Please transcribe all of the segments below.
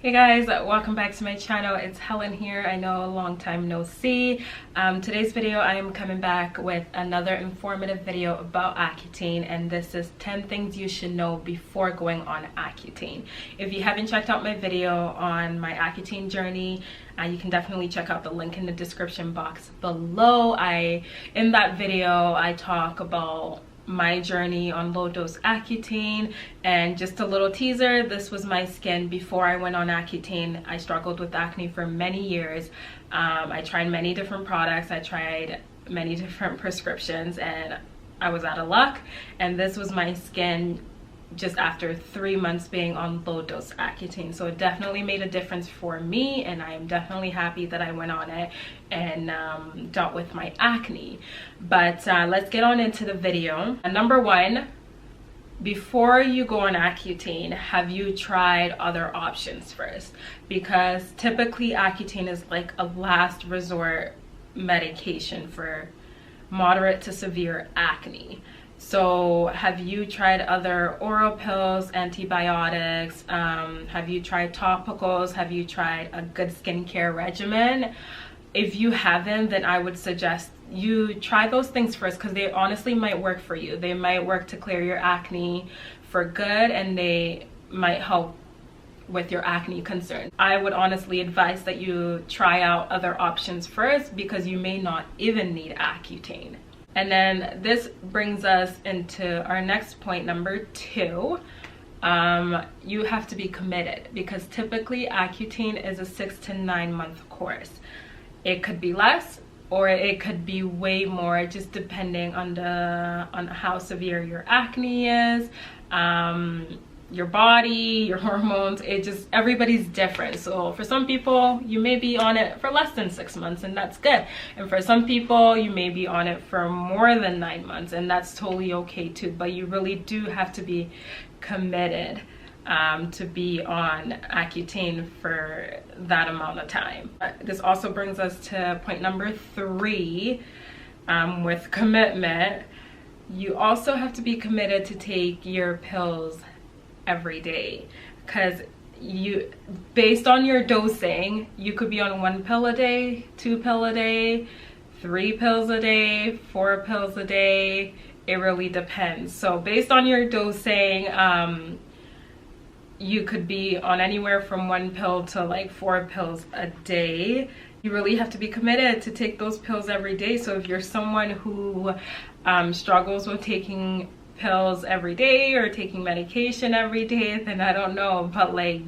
Hey guys, welcome back to my channel. It's Helen here. I know a long time no see. Today's video I am coming back with another informative video about Accutane, and this is 10 things you should know before going on Accutane. If you haven't checked out my video on my Accutane journey, you can definitely check out the link in the description box below. In that video I talk about my journey on low dose Accutane, and just a little teaser, this was my skin before I went on Accutane. I struggled with acne for many years. I tried many different products, I tried many different prescriptions, and I was out of luck. And this was my skin just after 3 months being on low dose Accutane. So it definitely made a difference for me, and I am definitely happy that I went on it and dealt with my acne. But let's get on into the video. Number one, before you go on Accutane, have you tried other options first? Because typically Accutane is like a last resort medication for moderate to severe acne. So have you tried other oral pills, antibiotics? Have you tried topicals? Have you tried a good skincare regimen? If you haven't, then I would suggest you try those things first, because they honestly might work for you. They might work to clear your acne for good, and they might help with your acne concerns. I would honestly advise that you try out other options first, because you may not even need Accutane. And then this brings us into our next point, number two. You have to be committed, because typically Accutane is a 6 to 9 month course. It could be less or it could be way more, just depending on how severe your acne is, your body, your hormones. Everybody's different. So for some people you may be on it for less than 6 months, and that's good. And for some people you may be on it for more than 9 months, and that's totally okay too. But you really do have to be committed to be on Accutane for that amount of time. This also brings us to point number three. With commitment, you also have to be committed to take your pills every day, because based on your dosing, you could be on 1 pill a day, 2 pill a day, 3 pills a day, 4 pills a day. It really depends. So based on your dosing, you could be on anywhere from 1 pill to like 4 pills a day. You really have to be committed to take those pills every day. So if you're someone who struggles with taking pills every day or taking medication every day, then I don't know, but like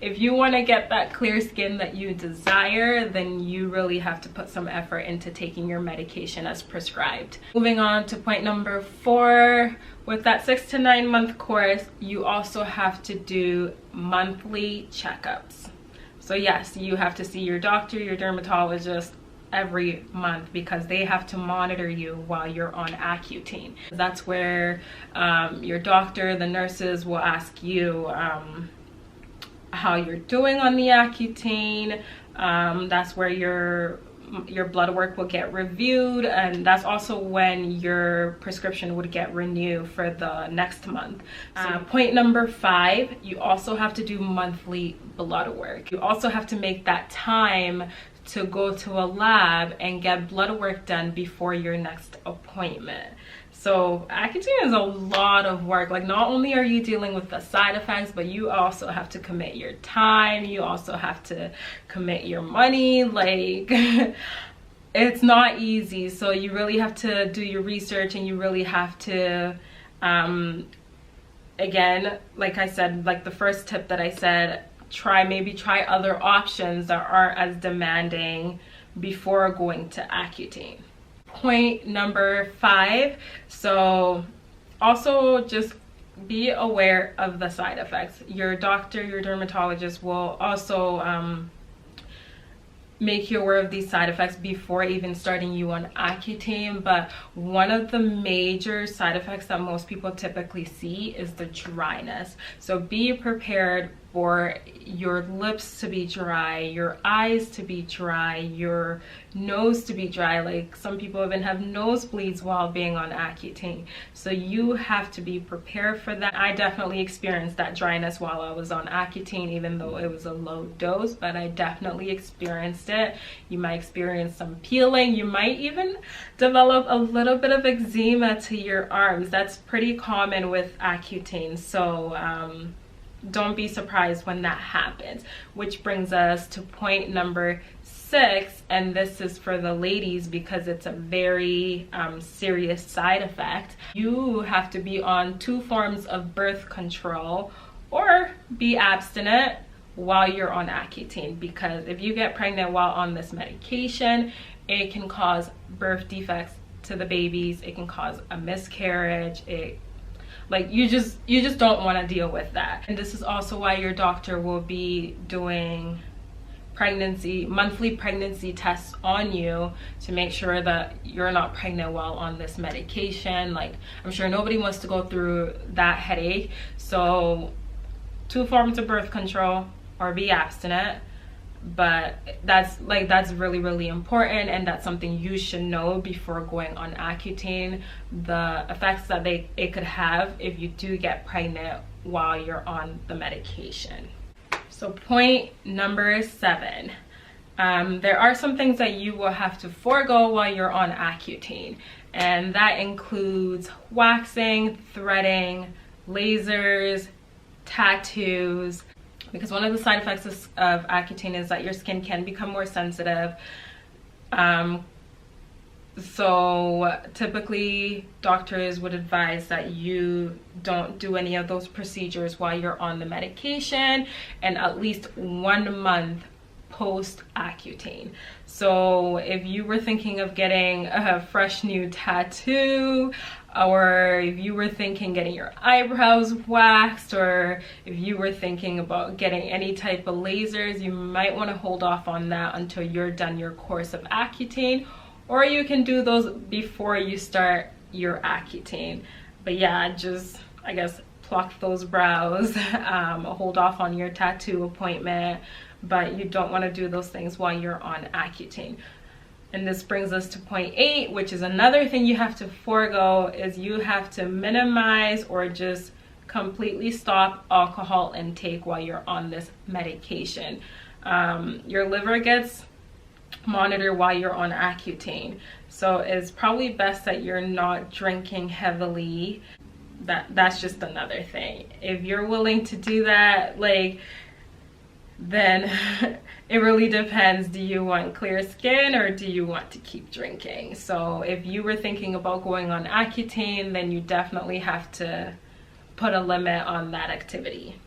if you want to get that clear skin that you desire, then you really have to put some effort into taking your medication as prescribed. Moving on to point number four, with that 6 to 9 month course, you also have to do monthly checkups. So yes, you have to see your doctor, your dermatologist, every month, because they have to monitor you while you're on Accutane. That's where your doctor, the nurses will ask you how you're doing on the Accutane. That's where your blood work will get reviewed, and that's also when your prescription would get renewed for the next month. Point number five, you also have to do monthly blood work. You also have to make that time to go to a lab and get blood work done before your next appointment. So Accutane is a lot of work. Like, not only are you dealing with the side effects, but you also have to commit your time, you also have to commit your money. Like it's not easy. So you really have to do your research, and you really have to again, like I said, like the first tip that I said, maybe try other options that aren't as demanding before going to Accutane. Point number five, so also just be aware of the side effects. Your doctor, your dermatologist will also make you aware of these side effects before even starting you on Accutane. But one of the major side effects that most people typically see is the dryness. So be prepared for your lips to be dry, your eyes to be dry, your nose to be dry. Like some people even have nosebleeds while being on Accutane. So you have to be prepared for that. I definitely experienced that dryness while I was on Accutane, even though it was a low dose, but I definitely experienced it. You might experience some peeling. You might even develop a little bit of eczema to your arms. That's pretty common with Accutane. So don't be surprised when that happens, which brings us to point number 6, and this is for the ladies because it's a very serious side effect. You have to be on 2 forms of birth control or be abstinent while you're on Accutane, because if you get pregnant while on this medication, it can cause birth defects to the babies. It can cause a miscarriage. Like you just don't want to deal with that. And this is also why your doctor will be doing monthly pregnancy tests on you to make sure that you're not pregnant while on this medication. Like, I'm sure nobody wants to go through that headache. So 2 forms of birth control or be abstinent. But that's really important, and that's something you should know before going on Accutane, the effects that it could have if you do get pregnant while you're on the medication. So point number 7, there are some things that you will have to forego while you're on Accutane, and that includes waxing, threading, lasers, tattoos, because one of the side effects of Accutane is that your skin can become more sensitive. So typically doctors would advise that you don't do any of those procedures while you're on the medication, and at least 1 month post Accutane. So if you were thinking of getting a fresh new tattoo, or if you were thinking getting your eyebrows waxed, or if you were thinking about getting any type of lasers, you might want to hold off on that until you're done your course of Accutane, or you can do those before you start your Accutane. But yeah, just, I guess, pluck those brows, hold off on your tattoo appointment, but you don't want to do those things while you're on Accutane. And this brings us to point 8, which is another thing you have to forego, is you have to minimize or just completely stop alcohol intake while you're on this medication. Your liver gets monitored while you're on Accutane, so it's probably best that you're not drinking heavily. That's just another thing. If you're willing to do that, then it really depends. Do you want clear skin or do you want to keep drinking? So if you were thinking about going on Accutane, then you definitely have to put a limit on that activity.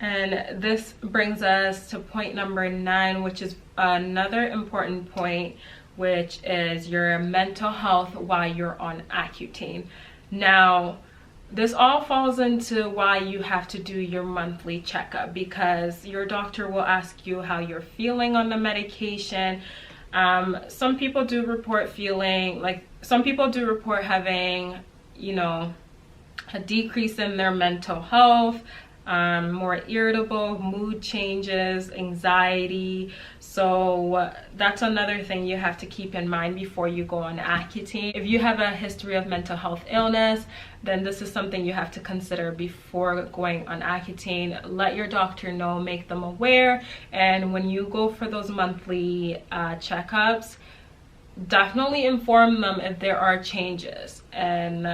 And this brings us to point number 9, which is another important point, which is your mental health while you're on Accutane. Now, this all falls into why you have to do your monthly checkup, because your doctor will ask you how you're feeling on the medication. Some people do report having, a decrease in their mental health, more irritable, mood changes, anxiety. So that's another thing you have to keep in mind before you go on Accutane. If you have a history of mental health illness, then this is something you have to consider before going on Accutane. Let your doctor know, make them aware, and when you go for those monthly checkups, definitely inform them if there are changes, and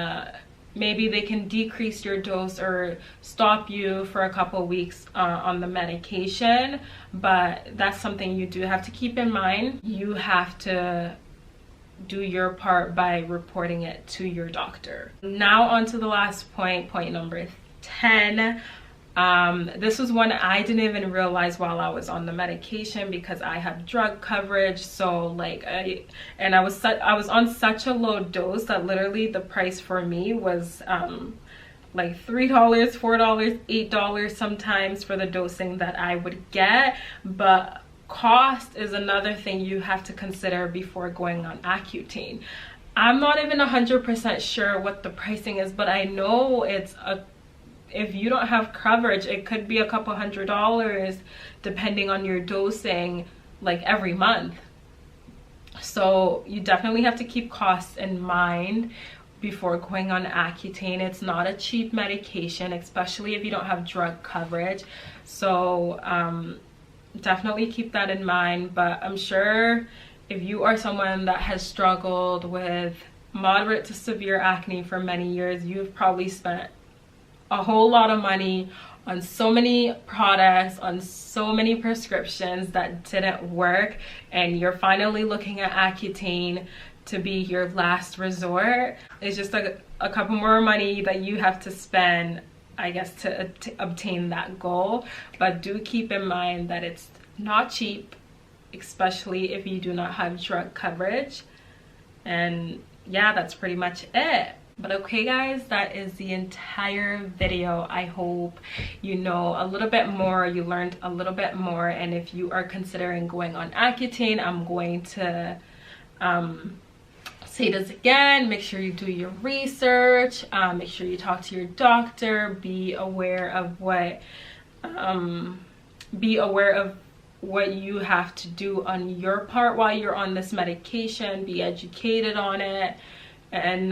maybe they can decrease your dose or stop you for a couple weeks on the medication. But that's something you do have to keep in mind. You have to do your part by reporting it to your doctor. Now on to the last point, point number 10. This was one I didn't even realize while I was on the medication, because I have drug coverage. So I was on such a low dose that literally the price for me was like $3, $4, $8 sometimes for the dosing that I would get. But cost is another thing you have to consider before going on Accutane. I'm not even 100% sure what the pricing is, but I know it's if you don't have coverage, it could be a couple $100 depending on your dosing, like every month. So you definitely have to keep costs in mind before going on Accutane. It's not a cheap medication, especially if you don't have drug coverage. So definitely keep that in mind. But I'm sure if you are someone that has struggled with moderate to severe acne for many years, you've probably spent a whole lot of money on so many products, on so many prescriptions that didn't work, and you're finally looking at Accutane to be your last resort. It's just a couple more money that you have to spend, I guess, to obtain that goal. But do keep in mind that it's not cheap, especially if you do not have drug coverage. And yeah, that's pretty much it. But okay guys, that is the entire video. I hope you know a little bit more, you learned a little bit more, and if you are considering going on Accutane, I'm going to say this again: make sure you do your research, make sure you talk to your doctor, be aware of what you have to do on your part while you're on this medication. Be educated on it. And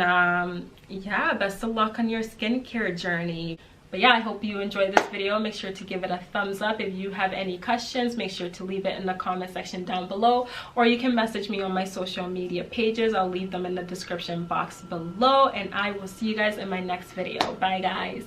yeah, best of luck on your skincare journey. But yeah, I hope you enjoyed this video. Make sure to give it a thumbs up. If you have any questions, make sure to leave it in the comment section down below, or you can message me on my social media pages. I'll leave them in the description box below, and I will see you guys in my next video. Bye guys.